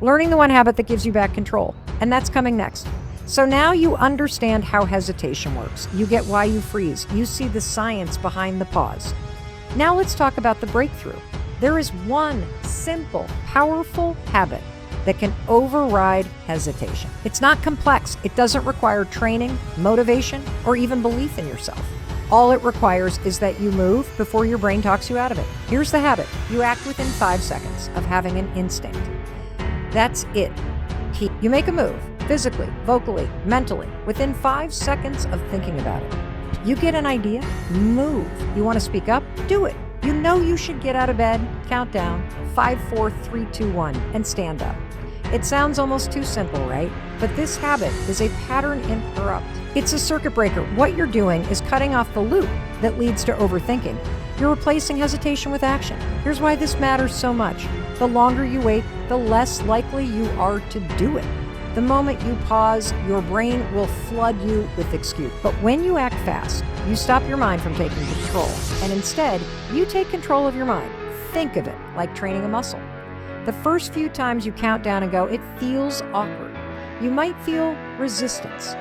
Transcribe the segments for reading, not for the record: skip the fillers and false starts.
learning the one habit that gives you back control. And that's coming next. So now you understand how hesitation works. You get why you freeze. You see the science behind the pause. Now let's talk about the breakthrough. There is one simple, powerful habit that can override hesitation. It's not complex. It doesn't require training, motivation, or even belief in yourself. All it requires is that you move before your brain talks you out of it. Here's the habit. You act within 5 seconds of having an instinct. That's it. You make a move, physically, vocally, mentally, within 5 seconds of thinking about it. You get an idea, move. You want to speak up? Do it. You know you should get out of bed, count down, 5, 4, 3, 2, 1, and stand up. It sounds almost too simple, right? But this habit is a pattern interrupt. It's a circuit breaker. What you're doing is cutting off the loop that leads to overthinking. You're replacing hesitation with action. Here's why this matters so much. The longer you wait, the less likely you are to do it. The moment you pause, your brain will flood you with excuse. But when you act fast, you stop your mind from taking control. And instead, you take control of your mind. Think of it like training a muscle. The first few times you count down and go, it feels awkward. You might feel resistance.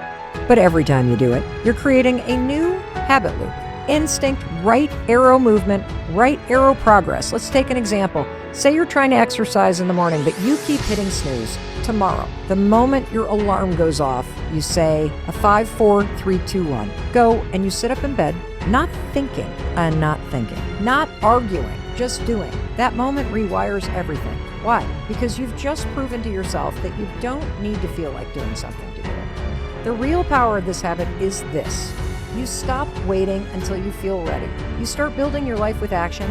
But every time you do it, you're creating a new habit loop. Instinct, right arrow movement, right arrow progress. Let's take an example. Say you're trying to exercise in the morning, but you keep hitting snooze. Tomorrow, the moment your alarm goes off, you say a 5, 4, 3, 2, 1. Go, and you sit up in bed, not thinking, not arguing, just doing. That moment rewires everything. Why? Because you've just proven to yourself that you don't need to feel like doing something to do it. The real power of this habit is this. You stop waiting until you feel ready. You start building your life with action,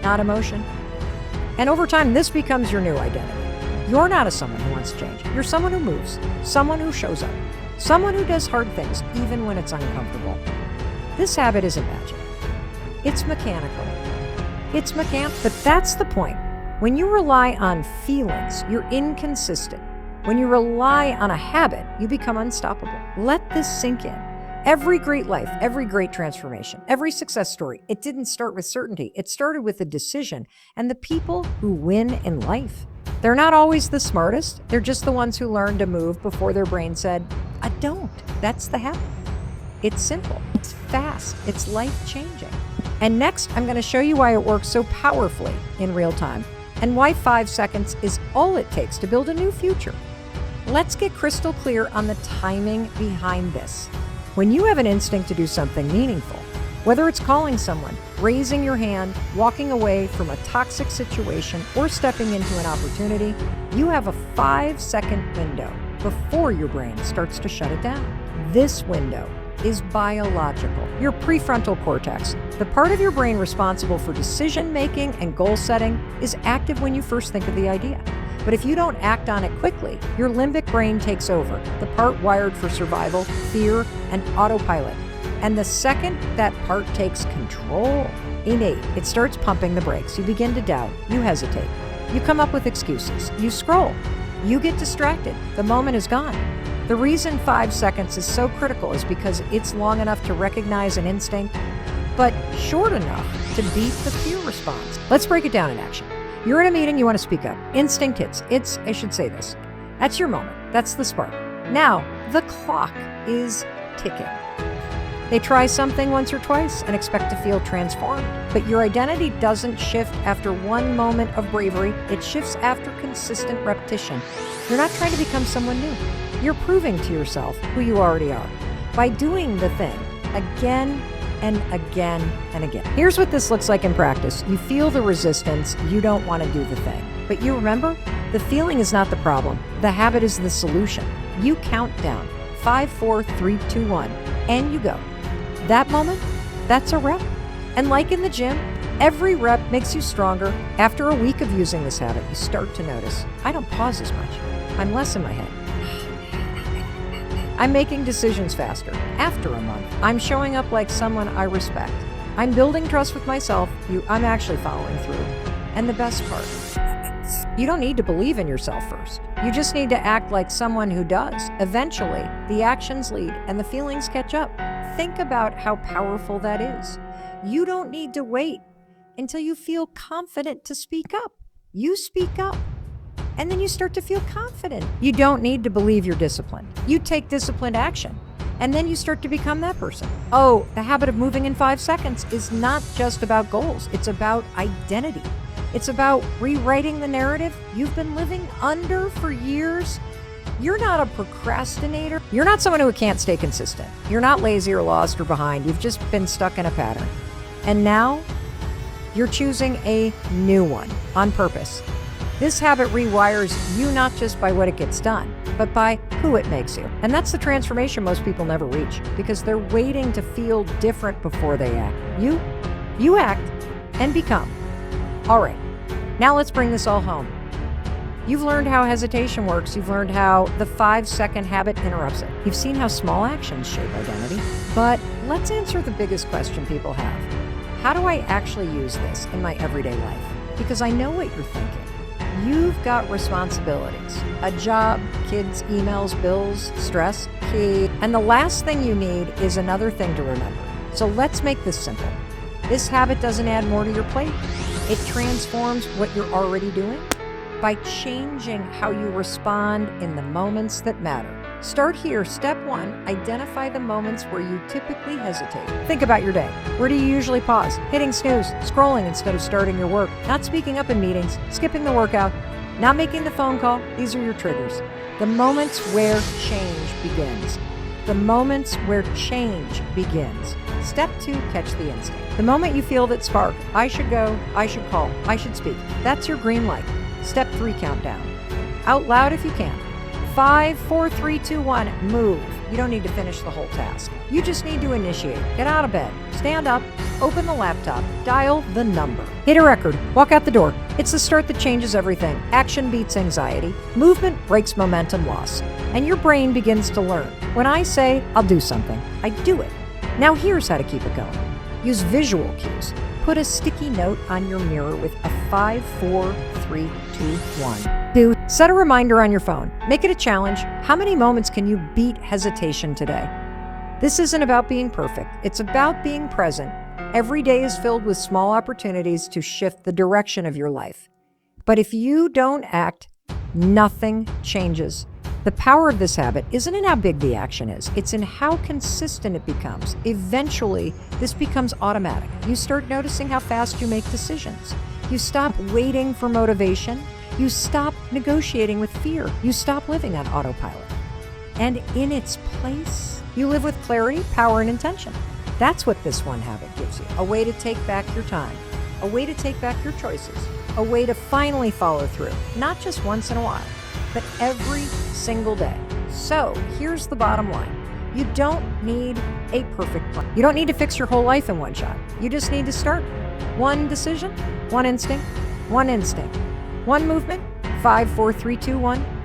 not emotion. And over time, this becomes your new identity. You're not a someone who wants to change. You're someone who moves, someone who shows up, someone who does hard things, even when it's uncomfortable. This habit isn't magic. It's mechanical. But that's the point. When you rely on feelings, you're inconsistent. When you rely on a habit, you become unstoppable. Let this sink in. Every great life, every great transformation, every success story, it didn't start with certainty. It started with a decision. And the people who win in life, they're not always the smartest. They're just the ones who learned to move before their brain said, I don't. That's the habit. It's simple. It's fast. It's life-changing. And next, I'm going to show you why it works so powerfully in real time and why 5 seconds is all it takes to build a new future. Let's get crystal clear on the timing behind this. When you have an instinct to do something meaningful, whether it's calling someone, raising your hand, walking away from a toxic situation, or stepping into an opportunity, you have a 5-second window before your brain starts to shut it down. This window is biological. Your prefrontal cortex, the part of your brain responsible for decision-making and goal setting, is active when you first think of the idea. But if you don't act on it quickly, your limbic brain takes over, the part wired for survival, fear, and autopilot. And the second that part takes control, it starts pumping the brakes. You begin to doubt. You hesitate. You come up with excuses. You scroll. You get distracted. The moment is gone. The reason 5 seconds is so critical is because it's long enough to recognize an instinct, but short enough to beat the fear response. Let's break it down in action. You're in a meeting, you want to speak up. Instinct hits. I should say this. That's your moment. That's the spark. Now, the clock is ticking. They try something once or twice and expect to feel transformed. But your identity doesn't shift after one moment of bravery. It shifts after consistent repetition. You're not trying to become someone new. You're proving to yourself who you already are by doing the thing again and again and again. Here's what this looks like in practice. You feel the resistance. You don't want to do the thing. But you remember, the feeling is not the problem. The habit is the solution. You count down 5, 4, 3, 2, 1, and you go. That moment, that's a rep. And like in the gym, every rep makes you stronger. After a week of using this habit, you start to notice, I don't pause as much. I'm less in my head. I'm making decisions faster. After a month, I'm showing up like someone I respect. I'm building trust with myself. I'm actually following through. And the best part, you don't need to believe in yourself first. You just need to act like someone who does. Eventually, the actions lead and the feelings catch up. Think about how powerful that is. You don't need to wait until you feel confident to speak up. You speak up. And then you start to feel confident. You don't need to believe you're disciplined. You take disciplined action. And then you start to become that person. Oh, the habit of moving in 5 seconds is not just about goals. It's about identity. It's about rewriting the narrative you've been living under for years. You're not a procrastinator. You're not someone who can't stay consistent. You're not lazy or lost or behind. You've just been stuck in a pattern. And now you're choosing a new one on purpose. This habit rewires you not just by what it gets done, but by who it makes you. And that's the transformation most people never reach because they're waiting to feel different before they act. You act and become. All right, now let's bring this all home. You've learned how hesitation works. You've learned how the 5-second habit interrupts it. You've seen how small actions shape identity. But let's answer the biggest question people have. How do I actually use this in my everyday life? Because I know what you're thinking. You've got responsibilities, a job, kids, emails, bills, stress, kids, and the last thing you need is another thing to remember. So let's make this simple. This habit doesn't add more to your plate. It transforms what you're already doing by changing how you respond in the moments that matter. Start here. Step 1, identify the moments where you typically hesitate. Think about your day. Where do you usually pause? Hitting snooze, scrolling instead of starting your work, not speaking up in meetings, skipping the workout, not making the phone call. These are your triggers. The moments where change begins. The moments where change begins. Step 2, catch the instinct. The moment you feel that spark, I should go, I should call, I should speak. That's your green light. Step 3, countdown. Out loud if you can. 5, 4, 3, 2, 1, move. You don't need to finish the whole task. You just need to initiate. Get out of bed, stand up, open the laptop, dial the number. Hit a record, walk out the door. It's the start that changes everything. Action beats anxiety. Movement breaks momentum loss. And your brain begins to learn. When I say, I'll do something, I do it. Now here's how to keep it going. Use visual cues. Put a sticky note on your mirror with a 5, 4, 3, 2, 1. 2. Set a reminder on your phone. Make it a challenge. How many moments can you beat hesitation today? This isn't about being perfect. It's about being present. Every day is filled with small opportunities to shift the direction of your life. But if you don't act, nothing changes. The power of this habit isn't in how big the action is. It's in how consistent it becomes. Eventually, this becomes automatic. You start noticing how fast you make decisions. You stop waiting for motivation. You stop negotiating with fear. You stop living on autopilot. And in its place, you live with clarity, power, and intention. That's what this one habit gives you. A way to take back your time. A way to take back your choices. A way to finally follow through. Not just once in a while, but every single day. So here's the bottom line. You don't need a perfect plan. You don't need to fix your whole life in one shot. You just need to start. One decision, one instinct, one movement. 5, 4, 3, 2, 1.